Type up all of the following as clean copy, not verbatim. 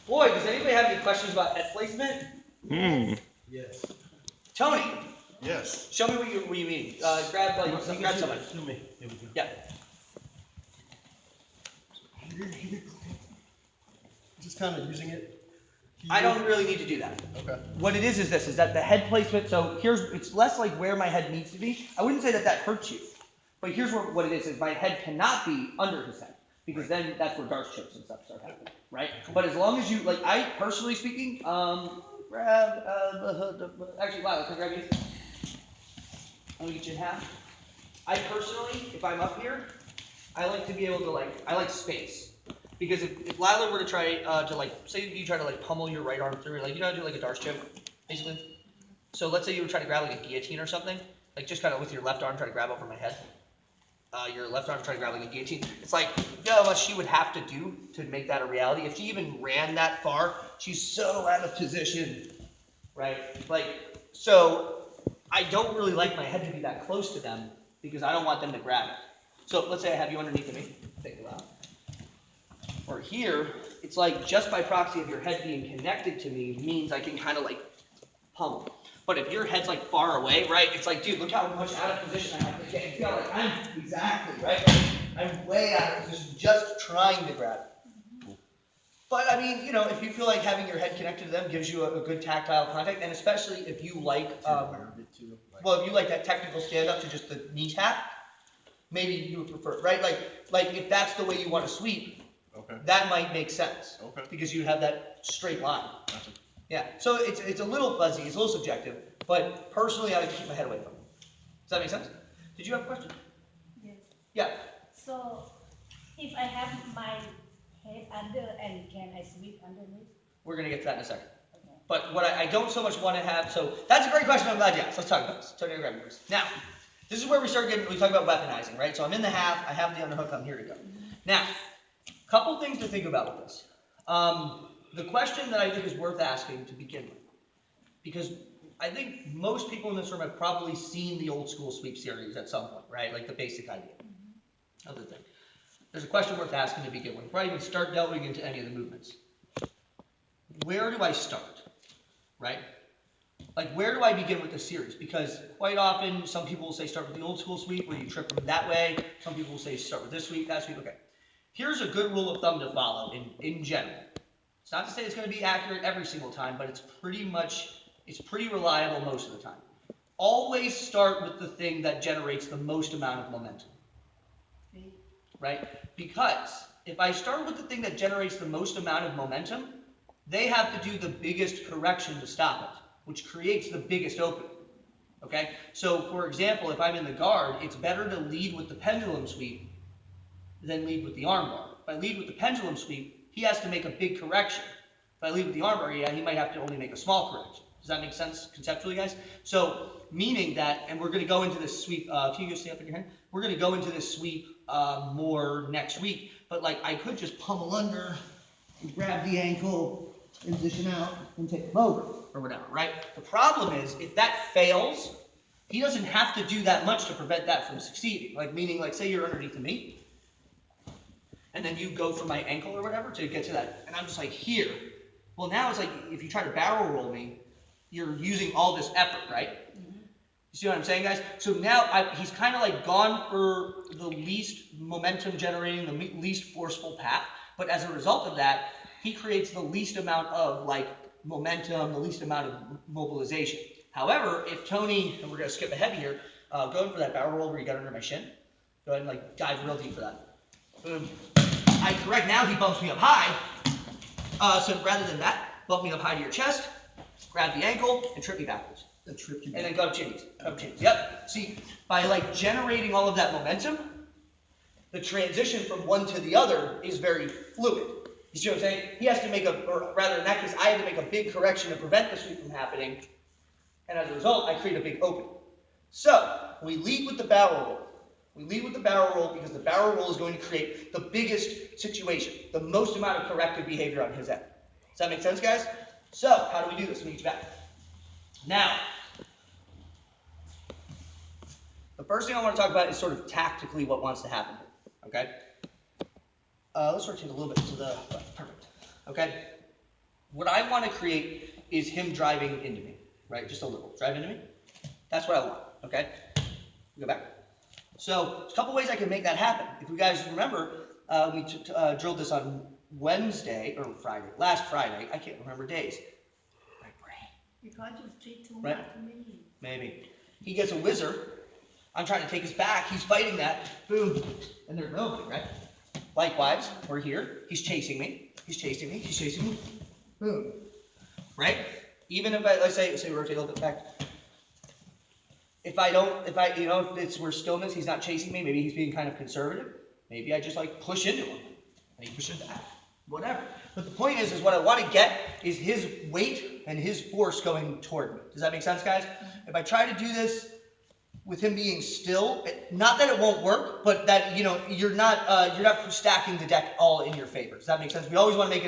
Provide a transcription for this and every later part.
Boy, does anybody have any questions about head placement? Yes. Tony, Yes. show me what you mean. Grab somebody. To me. Here we go. Yeah. Just kind of using it. I don't really need to do that. Okay. What it is this, is that the head placement, so it's less like where my head needs to be. I wouldn't say that hurts you, but here's what it is my head cannot be under his head, because then that's where darts chips and stuff start happening, right? But as long as you, like, I, personally speaking, grab, actually, Lila, can I grab you? I'm gonna get you in half. I personally, if I'm up here, I like to be able to, I like space. Because if Lila were to try say you try to pummel your right arm through, you know how to do like a darts chip, basically? So let's say you would try to grab like a guillotine or something, just kind of with your left arm try to grab over my head. Your left arm try to grab like a guillotine. It's like, you know how much she would have to do to make that a reality? If she even ran that far, she's so out of position, right? So I don't really like my head to be that close to them because I don't want them to grab it. So let's say I have you underneath of me. Take it out. Or here, it's like just by proxy of your head being connected to me means I can kind of pummel. But if your head's far away, right, it's like, dude, look how much out of position I have to get. I feel like I'm exactly, right? I'm way out of position just trying to grab it. But I mean, if you feel like having your head connected to them gives you a good tactile contact, and especially if you like, if you like that technical stand up to just the knee tap, maybe you would prefer, right? Like if that's the way you want to sweep, okay, that might make sense. Okay. Because you have that straight line. Gotcha. Yeah. So it's a little fuzzy, it's a little subjective, but personally I like to keep my head away from it. Does that make sense? Did you have a question? Yes. Yeah. So if I have my head under and can I sweep underneath? We're gonna get to that in a second. Okay. But what I don't so much want to have, so that's a great question, I'm glad you asked. Let's talk about this. Tony, grab me first. Now, this is where we talk about weaponizing, right? So I'm in the half, I have the underhook, I'm here to go. Now, couple things to think about with this. The question that I think is worth asking to begin with, because I think most people in this room have probably seen the old school sweep series at some point, right? Like the basic idea of the thing. There's a question worth asking to begin with, before I even start delving into any of the movements. Where do I start, right? Where do I begin with the series? Because quite often, some people will say start with the old school sweep, where you trip them that way. Some people will say start with this sweep, that sweep, okay. Here's a good rule of thumb to follow in general. It's not to say it's going to be accurate every single time, but it's pretty reliable most of the time. Always start with the thing that generates the most amount of momentum. Right? Because if I start with the thing that generates the most amount of momentum, they have to do the biggest correction to stop it, which creates the biggest opening. Okay? So, for example, if I'm in the guard, it's better to lead with the pendulum sweep than lead with the armbar. If I lead with the pendulum sweep, he has to make a big correction. If I lead with the armbar, yeah, he might have to only make a small correction. Does that make sense conceptually, guys? So, meaning that, and we're going to go into this sweep, can you just stay up in your hand? We're going to go into this sweep more next week, but I could just pummel under, and grab the ankle, and position out, and take him over, or whatever, right? The problem is, if that fails, he doesn't have to do that much to prevent that from succeeding. Meaning, say you're underneath of me, and then you go for my ankle or whatever to get to that, and I'm just here. Well, now it's if you try to barrel roll me, you're using all this effort, right? Mm-hmm. You see what I'm saying, guys? So now he's kind of gone for the least momentum generating, the least forceful path, but as a result of that, he creates the least amount of momentum, the least amount of mobilization. However, if Tony, and we're going to skip ahead here, going for that barrel roll where you got under my shin, go ahead and dive real deep for that. Boom. I correct, now he bumps me up high. So rather than that, bump me up high to your chest, grab the ankle, and trip me backwards. And then go up chinnies. Yep. See, by generating all of that momentum, the transition from one to the other is very fluid. You see what I'm saying? He has to make or rather in that case, I had to make a big correction to prevent the sweep from happening. And as a result, I create a big opening. So, we lead with the barrel roll. We lead with the barrel roll because the barrel roll is going to create the biggest situation, the most amount of corrective behavior on his end. Does that make sense, guys? So, how do we do this? Let me get you back. Now, the first thing I want to talk about is sort of tactically what wants to happen here, okay? Let's rotate a little bit to the left. Perfect. Okay? What I want to create is him driving into me, right? Just a little. Drive into me. That's what I want, okay? Go back. So, there's a couple ways I can make that happen. If you guys remember, we drilled this on Wednesday, or Friday, last Friday. I can't remember days. My brain. Because you treat too Right. much to me. Maybe. He gets a whizzer. I'm trying to take us back. He's fighting that. Boom. And there's nobody, right? Likewise, we're here. He's chasing me. He's chasing me. He's chasing me. Boom. Right? Even if let's say rotate a little bit back. If we're stillness, he's not chasing me. Maybe he's being kind of conservative. Maybe I just like push into him. And he pushes back. Whatever. But the point is what I want to get is his weight and his force going toward me. Does that make sense, guys? If I try to do this with him being still, not that it won't work, but that you're not stacking the deck all in your favor. Does that make sense? We always want to make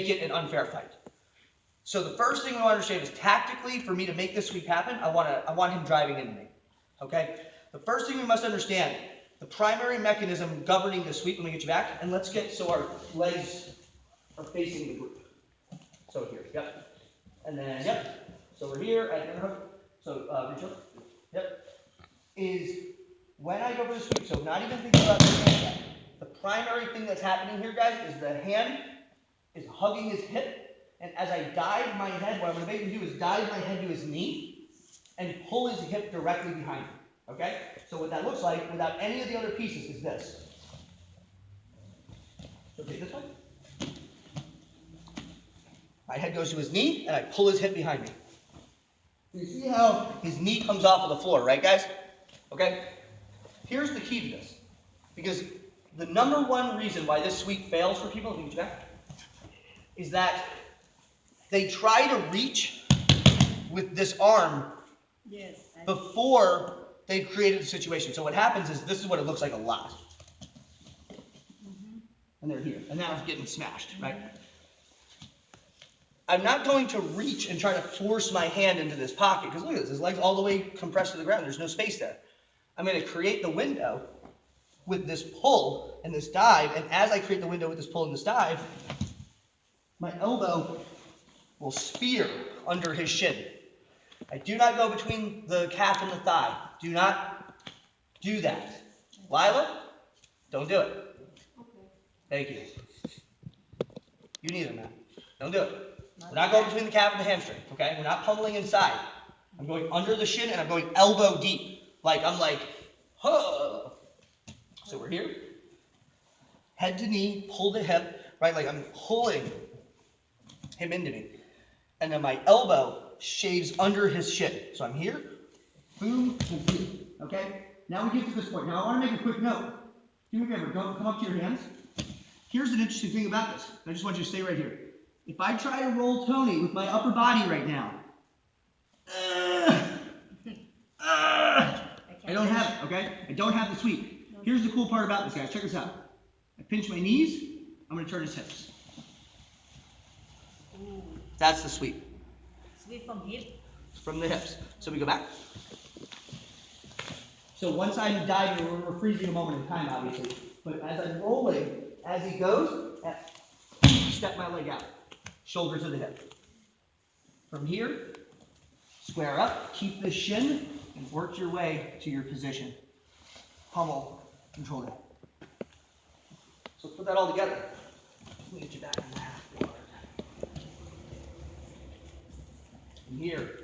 it an unfair fight. So the first thing we want to understand is tactically, for me to make this sweep happen, I want him driving into me. Okay? The first thing we must understand, the primary mechanism governing the sweep, let me get you back, and let's get so our legs are facing the group. So here, yep. And then, yep. So we're here at the hook. So reach up. Yep. Is when I go for the sweep, so not even thinking about the hand yet. The primary thing that's happening here, guys, is the hand is hugging his hip. And as I dive my head, what I'm going to make him do is dive my head to his knee and pull his hip directly behind him. Okay? So what that looks like, without any of the other pieces, is this. So take this one. My head goes to his knee, and I pull his hip behind me. You see how his knee comes off of the floor, right, guys? Okay? Here's the key to this. Because the number one reason why this sweep fails for people, is that they try to reach with this arm before they've created the situation. So what happens is, this is what it looks like a lot. And they're here. And now it's getting smashed, right? I'm not going to reach and try to force my hand into this pocket, because look at this, his leg's all the way compressed to the ground. There's no space there. I'm going to create the window with this pull and this dive, and as I create the window with this pull and this dive, my elbow will spear under his shin. I do not go between the calf and the thigh. Do not do that. Lila, don't do it. Okay. Thank you. You neither, man. Don't do it. We're not going between the calf and the hamstring, okay? We're not pummeling inside. I'm going under the shin and I'm going elbow deep. I'm like, huh. So we're here. Head to knee, pull the hip, right? Like I'm pulling him into me. And then my elbow shaves under his shin. So I'm here, boom, and boom. Okay? Now we get to this point. Now I want to make a quick note. Do me a favor, come up to your hands. Here's an interesting thing about this. I just want you to stay right here. If I try to roll Tony with my upper body right now, I don't have it, okay? I don't have the sweep. Here's the cool part about this, guys. Check this out. I pinch my knees. I'm going to turn his hips. Ooh. That's the sweep. Sweep from hip. From the hips. So we go back. So once I'm diving, we're freezing a moment in time, obviously. But as I'm rolling, as he goes, step my leg out. Shoulder to the hip. From here, square up, keep the shin, and work your way to your position. Pummel, control that. So let's put that all together. Let me get you back in the half guard. From here,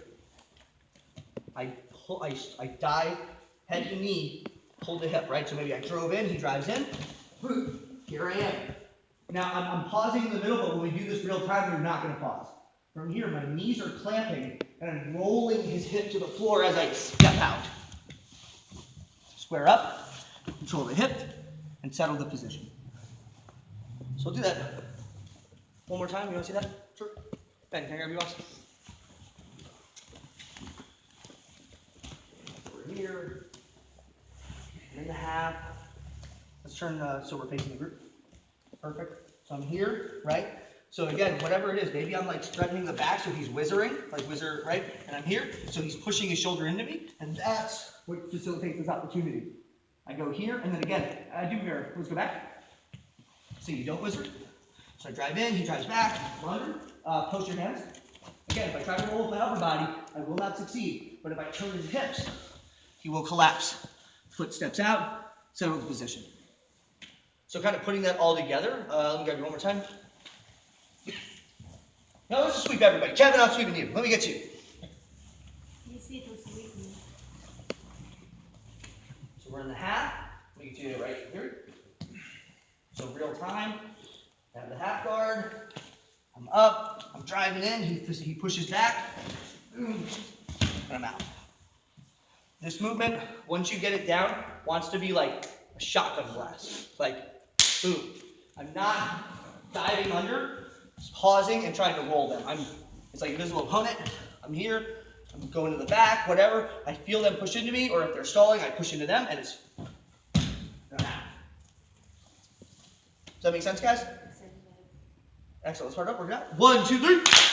I dive, head to knee, pull the hip, right? So maybe I drove in, he drives in, boom, here I am. Now I'm pausing in the middle, but when we do this real time, we're not going to pause. From here, my knees are clamping, and I'm rolling his hip to the floor as I step out. Square up, control the hip, and settle the position. So we'll do that one more time. You want to see that? Sure. Ben, can I grab you off? We're here. I'm in the half. Let's turn so we're facing the group. Perfect. So I'm here, right? So again, whatever it is, maybe I'm like strengthening the back so he's whizzering, like whizzer, right? And I'm here, so he's pushing his shoulder into me, and that's what facilitates this opportunity. I go here, and then again, I do here. Let's go back. So you don't whizzer. So I drive in, he drives back, I'm under, post your hands. Again, if I try to roll with my upper body, I will not succeed. But if I turn his hips, he will collapse. Foot steps out, settle into position. So kind of putting that all together, let me grab you one more time. Now let's just sweep everybody. Kevin, I'm sweeping you. Let me get you. Easy to sweep me. So we're in the half. Let me get you right here. So real time. I have the half guard. I'm up. I'm driving in. He pushes back. And I'm out. This movement, once you get it down, wants to be like a shotgun blast. Like, boom. I'm not diving under, just pausing and trying to roll them. It's like invisible opponent. I'm here. I'm going to the back, whatever. I feel them push into me, or if they're stalling, I push into them, and it's. Does that make sense, guys? Excellent. Let's start up. Work it out. 1, 2, 3.